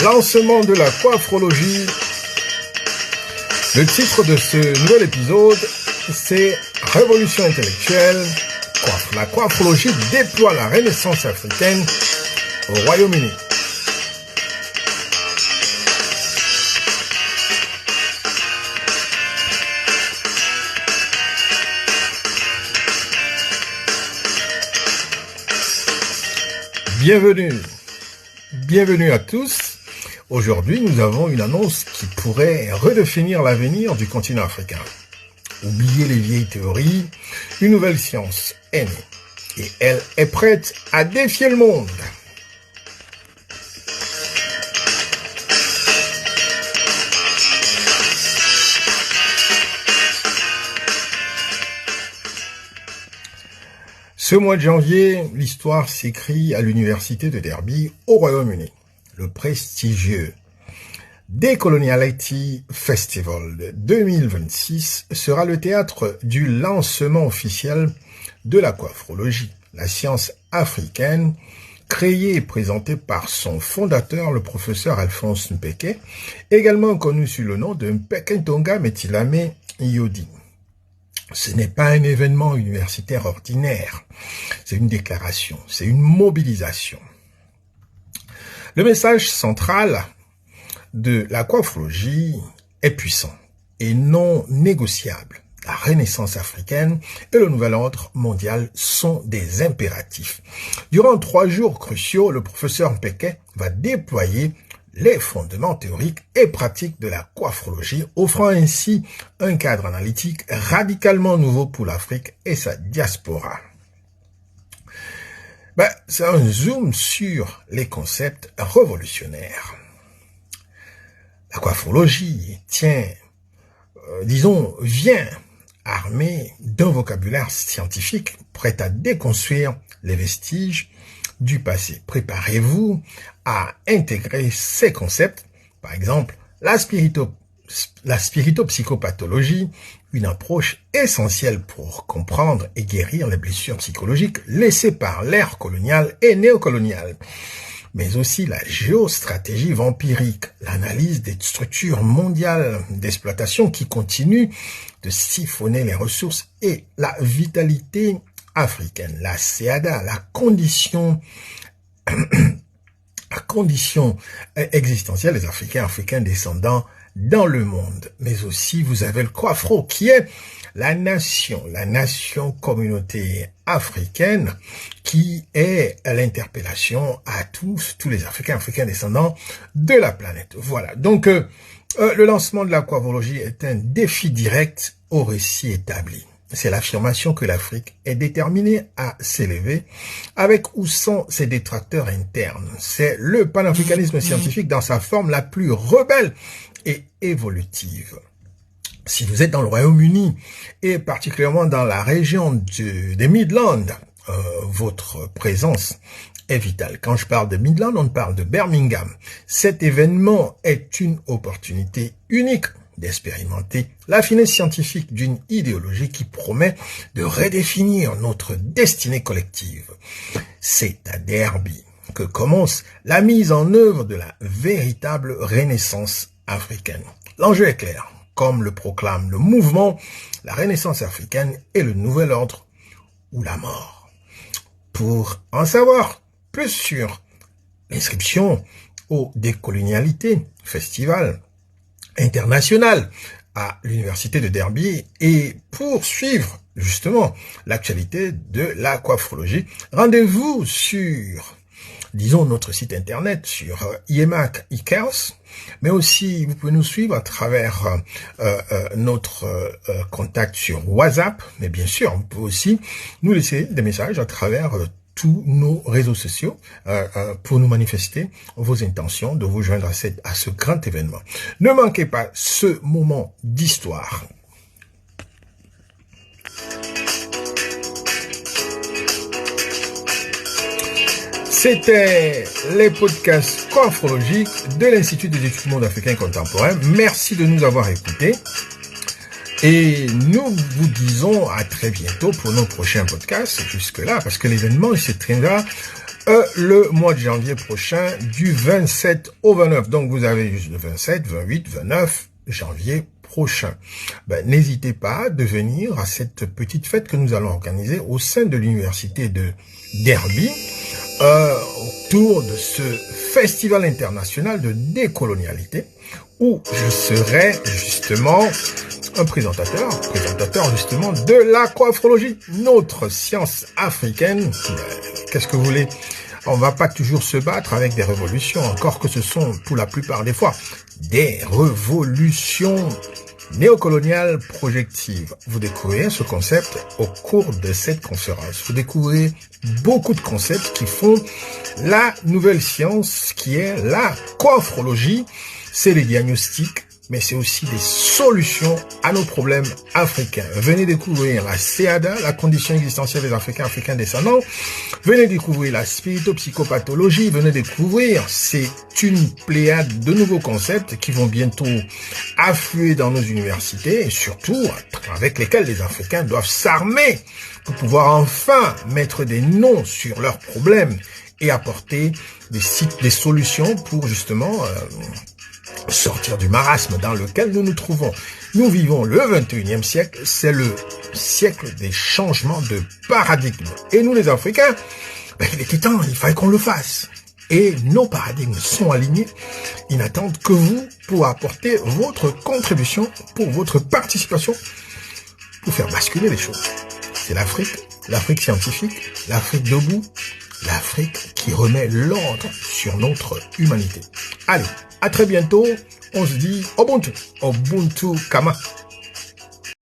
Lancement de la coiffrologie. Le titre de ce nouvel épisode, c'est Révolution intellectuelle. La coiffrologie déploie la renaissance africaine au Royaume-Uni. Bienvenue à tous. Aujourd'hui, nous avons une annonce qui pourrait redéfinir l'avenir du continent africain. Oubliez les vieilles théories, une nouvelle science est née et elle est prête à défier le monde. Ce mois de janvier, l'histoire s'écrit à l'université de Derby au Royaume-Uni. Le prestigieux Decoloniality Festival 2026 sera le théâtre du lancement officiel de la coiffrologie, la science africaine, créée et présentée par son fondateur, le professeur Alphonse Mpeke, également connu sous le nom de Mpeke Ntonga Metilame Yodi. Ce n'est pas un événement universitaire ordinaire, c'est une déclaration, c'est une mobilisation. Le message central de la coiffrologie est puissant et non négociable. La renaissance africaine et le nouvel ordre mondial sont des impératifs. Durant 3 jours cruciaux, le professeur Mpeke va déployer les fondements théoriques et pratiques de la coiffrologie, offrant ainsi un cadre analytique radicalement nouveau pour l'Afrique et sa diaspora. C'est un zoom sur les concepts révolutionnaires. La coiffrologie vient armée d'un vocabulaire scientifique prêt à déconstruire les vestiges du passé. Préparez-vous à intégrer ces concepts, par exemple la spirito-psychopathologie, une approche essentielle pour comprendre et guérir les blessures psychologiques laissées par l'ère coloniale et néocoloniale, mais aussi la géostratégie vampirique, l'analyse des structures mondiales d'exploitation qui continuent de siphonner les ressources et la vitalité africaine, la CEADA, la condition existentielle des Africains descendants dans le monde. Mais aussi, vous avez le coiffro qui est la nation communauté africaine qui est l'interpellation à tous les Africains descendants de la planète. Voilà. Donc, le lancement de la coiffrologie est un défi direct au récit établi. C'est l'affirmation que l'Afrique est déterminée à s'élever avec ou sans ses détracteurs internes. C'est le panafricanisme scientifique dans sa forme la plus rebelle et évolutive. Si vous êtes dans le Royaume-Uni et particulièrement dans la région des Midlands, votre présence est vitale. Quand je parle de Midlands, on parle de Birmingham. Cet événement est une opportunité unique d'expérimenter la finesse scientifique d'une idéologie qui promet de redéfinir notre destinée collective. C'est à Derby que commence la mise en œuvre de la véritable renaissance africaine. L'enjeu est clair, comme le proclame le mouvement, la renaissance africaine est le nouvel ordre ou la mort. Pour en savoir plus sur l'inscription au Decoloniality Festival international à l'université de Derby et pour suivre justement l'actualité de la coiffrologie, rendez-vous sur notre site internet sur IEMAC ICAOS, mais aussi vous pouvez nous suivre à travers notre contact sur WhatsApp, mais bien sûr vous pouvez aussi nous laisser des messages à travers tous nos réseaux sociaux pour nous manifester vos intentions de vous joindre à ce grand événement. Ne manquez pas ce moment d'histoire. C'était les podcasts coiffrologiques de l'Institut des études du monde africain contemporain. Merci de nous avoir écoutés. Et nous vous disons à très bientôt pour nos prochains podcasts. Jusque-là, parce que l'événement se tiendra le mois de janvier prochain, du 27 au 29. Donc, vous avez juste le 27, 28, 29 janvier prochain. Ben, n'hésitez pas de venir à cette petite fête que nous allons organiser au sein de l'université de Derby, autour de ce festival international de décolonialité, où je serai justement un présentateur justement de la coiphrologie, notre science africaine. Qu'est-ce que vous voulez? On va pas toujours se battre avec des révolutions, encore que ce sont pour la plupart des fois des révolutions néocoloniales projectives. Vous découvrez ce concept au cours de cette conférence. Vous découvrez beaucoup de concepts qui font la nouvelle science qui est la coiphrologie. C'est les diagnostics, mais c'est aussi des solutions à nos problèmes africains. Venez découvrir la CEADA, la condition existentielle des Africains descendants. Venez découvrir la spirito-psychopathologie. Venez découvrir, c'est une pléiade de nouveaux concepts qui vont bientôt affluer dans nos universités et surtout avec lesquels les Africains doivent s'armer pour pouvoir enfin mettre des noms sur leurs problèmes et apporter des solutions pour justement sortir du marasme dans lequel nous nous trouvons. Nous vivons le 21e siècle, c'est le siècle des changements de paradigme. Et nous les Africains, ben, il était temps, il fallait qu'on le fasse. Et nos paradigmes sont alignés. Ils n'attendent que vous pour apporter votre contribution, pour votre participation, pour faire basculer les choses. C'est l'Afrique scientifique, l'Afrique debout, l'Afrique qui remet l'ordre sur notre humanité. Allez, à très bientôt. On se dit Ubuntu Kama.